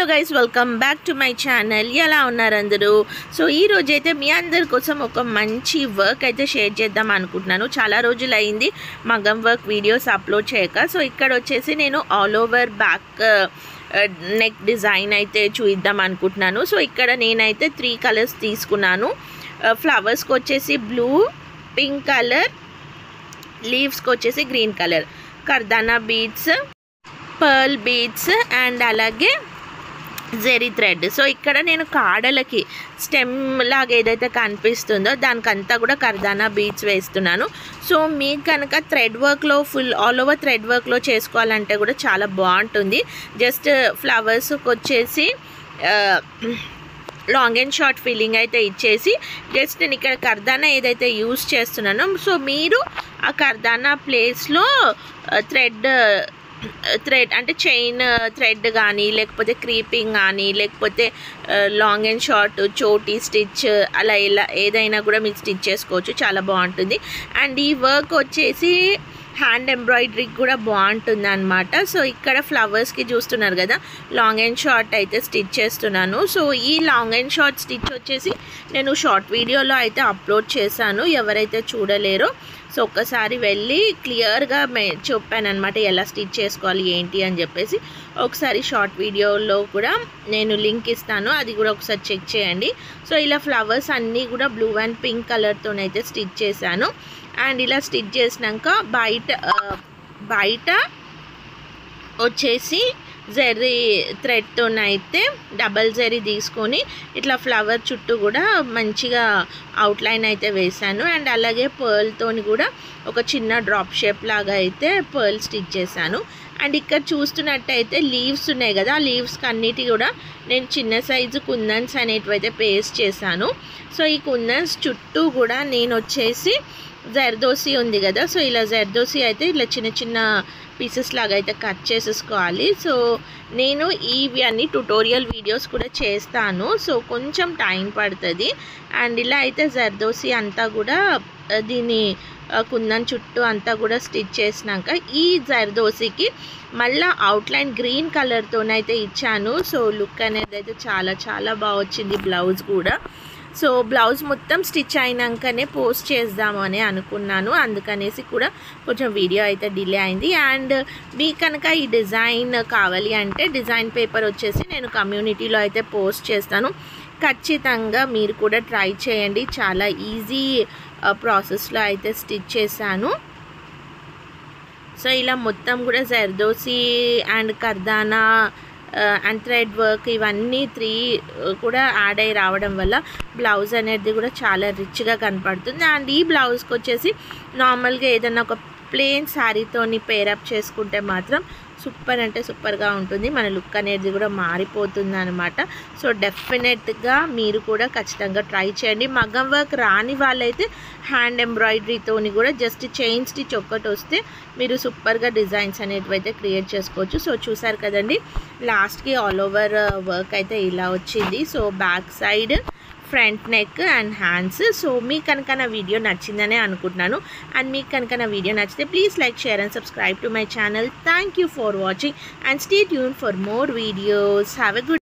Guys, welcome back to my channel. ఎలా ఉన్నారు అందరూ? సో ఈ రోజు అయితే మీ అందరి కోసం ఒక మంచి వర్క్ అయితే షేర్ చేద్దాం అనుకుంటున్నాను. చాలా రోజులు అయింది మగం వర్క్ వీడియోస్ అప్లోడ్ చేయక. సో ఇక్కడ వచ్చేసి నేను all over back neck design అయితే చూద్దాం అనుకుంటున్నాను. సో ఇక్కడ నేనైతే 3 కలర్స్ తీసుకున్నాను. ఫ్లవర్స్కి వచ్చేసి బ్లూ, పింక్ కలర్, లీవ్స్కి వచ్చేసి green colour, kardana beads, pearl beads and అలాగే జెరీ థ్రెడ్. సో ఇక్కడ నేను కాడలకి స్టెమ్ లాగా ఏదైతే కనిపిస్తుందో దానికంతా కూడా కర్దానా బీడ్స్ వేస్తున్నాను. సో మీకు కనుక థ్రెడ్ వర్క్లో ఆల్ ఓవర్ థ్రెడ్ వర్క్లో చేసుకోవాలంటే కూడా చాలా బాగుంటుంది. జస్ట్ ఫ్లవర్స్కి వచ్చేసి లాంగ్ అండ్ షార్ట్ ఫిల్లింగ్ అయితే ఇచ్చేసి జస్ట్ నేను ఇక్కడ కర్దానా ఏదైతే యూస్ చేస్తున్నానో సో మీరు ఆ కర్దానా ప్లేస్లో థ్రెడ్ అంటే చైన్ థ్రెడ్ కానీ లేకపోతే క్రీపింగ్ కానీ లేకపోతే లాంగ్ అండ్ షార్ట్ చోటీ స్టిచ్ అలా ఇలా ఏదైనా కూడా మీరు స్టిచ్ చేసుకోవచ్చు. చాలా బాగుంటుంది. అండ్ ఈ వర్క్ వచ్చేసి హ్యాండ్ ఎంబ్రాయిడరీకి కూడా బాగుంటుంది అనమాట. సో ఇక్కడ ఫ్లవర్స్కి చూస్తున్నారు కదా, లాంగ్ అండ్ షార్ట్ అయితే స్టిచ్ చేస్తున్నాను. సో ఈ లాంగ్ అండ్ షార్ట్ స్టిచ్ వచ్చేసి నేను షార్ట్ వీడియోలో అయితే అప్లోడ్ చేశాను. ఎవరైతే చూడలేరో సో ఒక్కసారి వెళ్ళి క్లియర్గా చెప్పాను అనమాట ఎలా స్టిచ్ చేసుకోవాలి ఏంటి అని చెప్పేసి. ఒకసారి షార్ట్ వీడియోలో కూడా నేను లింక్ ఇస్తాను, అది కూడా ఒకసారి చెక్ చేయండి. సో ఇలా ఫ్లవర్స్ అన్నీ కూడా బ్లూ అండ్ పింక్ కలర్తోనైతే స్టిచ్ చేశాను. అండ్ ఇలా స్టిచ్ చేసినాక బయట వచ్చేసి జెర్రీ థ్రెడ్తోనైతే డబల్ జెర్రీ తీసుకొని ఇట్లా ఫ్లవర్ చుట్టూ కూడా మంచిగా అవుట్లైన్ అయితే వేసాను. అండ్ అలాగే పర్ల్తోని కూడా ఒక చిన్న డ్రాప్ షేప్ లాగా అయితే పర్ల్ స్టిచ్ చేశాను. అండ్ ఇక్కడ చూస్తున్నట్టయితే లీవ్స్ ఉన్నాయి కదా, ఆ లీవ్స్కి అన్నిటి కూడా నేను చిన్న సైజు కుందన్స్ అనేటివి అయితే పేస్ట్ చేశాను. సో ఈ కుందన్స్ చుట్టూ కూడా నేను వచ్చేసి జర్దోసి ఉంది కదా, సో ఇలా జర్దోసి అయితే ఇట్లా చిన్న చిన్న పీసెస్ లాగా అయితే కట్ చేసేసుకోవాలి. సో నేను ఇవి అన్ని ట్యుటోరియల్ వీడియోస్ కూడా చేస్తాను, సో కొంచెం టైం పడుతుంది. అండ్ ఇలా అయితే జర్దోసి అంతా కూడా దీని కుందన్ చుట్టూ అంతా కూడా స్టిచ్ చేసినాక ఈ జర్దోసికి మళ్ళీ అవుట్లైన్ గ్రీన్ కలర్తోనైతే ఇచ్చాను. సో లుక్ అనేది అయితే చాలా చాలా బాగా వచ్చింది. బ్లౌజ్ కూడా సో బ్లౌజ్ మొత్తం స్టిచ్ అయినాకనే పోస్ట్ చేద్దాము అని అనుకున్నాను, అందుకనేసి కూడా కొంచెం వీడియో అయితే డిలే అయింది. అండ్ మీకు కనుక ఈ డిజైన్ కావాలి అంటే డిజైన్ పేపర్ వచ్చేసి నేను కమ్యూనిటీలో అయితే పోస్ట్ చేస్తాను. ఖచ్చితంగా మీరు కూడా ట్రై చేయండి. చాలా ఈజీ ప్రాసెస్లో అయితే స్టిచ్ చేశాను. సో ఇలా మొత్తం కూడా zardozi and kardana and thread work ఇవన్నీ 3 కూడా యాడ్ అయ్యి రావడం వల్ల బ్లౌజ్ అనేది కూడా చాలా రిచ్గా కనపడుతుంది. అండ్ ఈ బ్లౌజ్కి వచ్చేసి నార్మల్గా ఏదైనా ఒక ప్లెయిన్ శారీతోని పేరప్ చేసుకుంటే మాత్రం సూపర్ అంటే సూపర్గా ఉంటుంది. మన లుక్ అనేది కూడా మారిపోతుంది అనమాట. సో డెఫినెట్గా మీరు కూడా ఖచ్చితంగా ట్రై చేయండి. మగం వర్క్ రాని వాళ్ళైతే హ్యాండ్ ఎంబ్రాయిడరీతోని కూడా జస్ట్ చైన్ స్టిచ్ ఒక్కటి వస్తే మీరు సూపర్గా డిజైన్స్ అనేటివి అయితే క్రియేట్ చేసుకోవచ్చు. సో చూసారు కదండి, లాస్ట్కి ఆల్ ఓవర్ వర్క్ అయితే ఇలా వచ్చింది. So back side, front neck and hands. So మీకు కనుక నా వీడియో నచ్చిందనే అనుకుంటున్నాను. అండ్ మీకు కనుక నా వీడియో నచ్చితే please like, share and subscribe to my channel. Thank you for watching and stay tune for more videos. Have a good